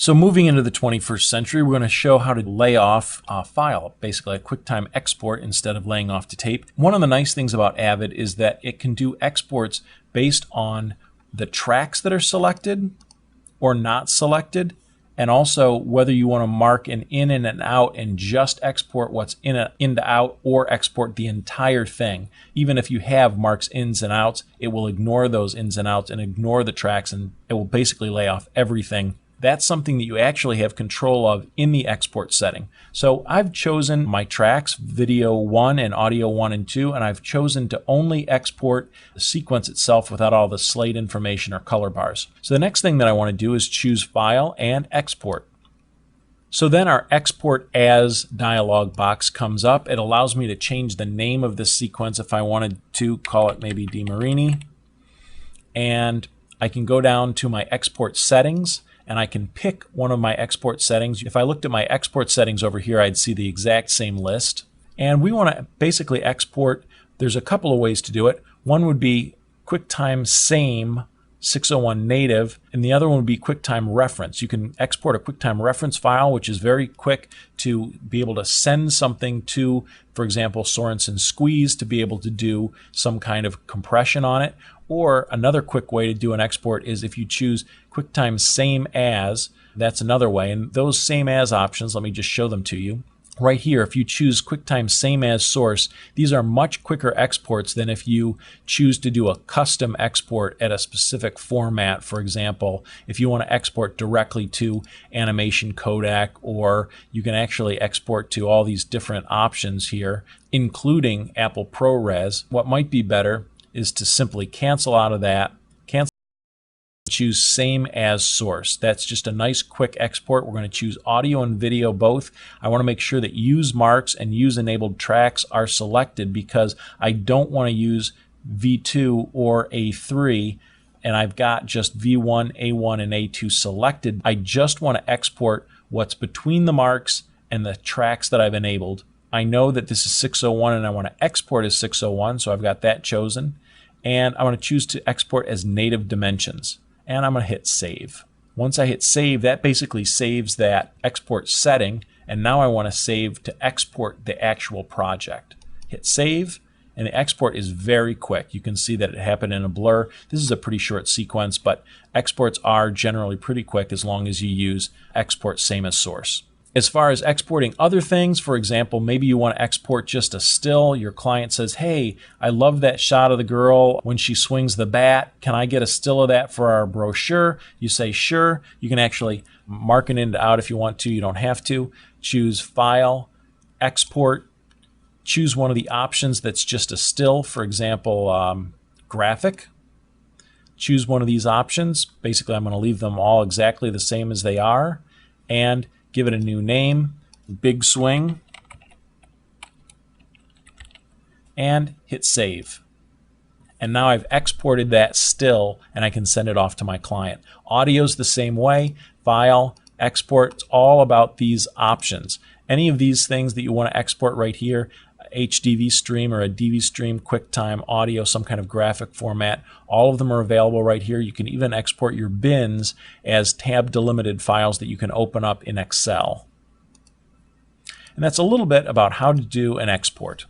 So moving into the 21st century, we're going to show how to lay off a file, basically a QuickTime export instead of laying off to tape. One of the nice things about Avid is that it can do exports based on the tracks that are selected or not selected, and also whether you want to mark an in and an out and just export what's in to out, or export the entire thing. Even if you have marks ins and outs, it will ignore those ins and outs and ignore the tracks, and it will basically lay off everything. That's something that you actually have control of in the export setting. So I've chosen my tracks, video 1 and audio 1 and 2, and I've chosen to only export the sequence itself without all the slate information or color bars. So the next thing that I want to do is choose File and Export. So then our Export As dialog box comes up. It allows me to change the name of this sequence if I wanted to, call it maybe DeMarini. And I can go down to my export settings, and I can pick one of my export settings. If I looked at my export settings over here, I'd see the exact same list. And we want to basically export. There's a couple of ways to do it. One would be QuickTime Same 601 native, and the other one would be QuickTime Reference. You can export a QuickTime Reference file, which is very quick to be able to send something to, for example, Sorensen Squeeze, to be able to do some kind of compression on it. Or another quick way to do an export is if you choose QuickTime Same As. That's another way. And those Same As options, let me just show them to you. Right here, if you choose QuickTime Same As Source, these are much quicker exports than if you choose to do a custom export at a specific format. For example, if you want to export directly to Animation Codec, or you can actually export to all these different options here, including Apple ProRes. What might be better is to simply cancel out of that, choose Same As Source. That's just a nice quick export. We're going to choose audio and video both. I want to make sure that Use Marks and Use Enabled Tracks are selected, because I don't want to use V2 or A3, and I've got just V1, A1, and A2 selected. I just want to export what's between the marks and the tracks that I've enabled. I know that this is 601 and I want to export as 601, so I've got that chosen. And I want to choose to export as native dimensions. And I'm going to hit Save. Once I hit Save, that basically saves that export setting, and now I want to save to export the actual project. Hit Save, and the export is very quick. You can see that it happened in a blur. This is a pretty short sequence, but exports are generally pretty quick as long as you use Export Same As Source. As far as exporting other things, for example, maybe you want to export just a still. Your client says, hey, I love that shot of the girl when she swings the bat. Can I get a still of that for our brochure? You say, sure. You can actually mark it into out if you want to. You don't have to. Choose File, Export. Choose one of the options that's just a still, for example, graphic. Choose one of these options. Basically, I'm going to leave them all exactly the same as they are, and give it a new name, Big Swing, and hit Save. And now I've exported that still, and I can send it off to my client. Audio's the same way. File, Export, it's all about these options. Any of these things that you want to export right here, HDV stream or a DV stream, QuickTime, audio, some kind of graphic format, all of them are available right here. You can even export your bins as tab delimited files that you can open up in Excel. And that's a little bit about how to do an export.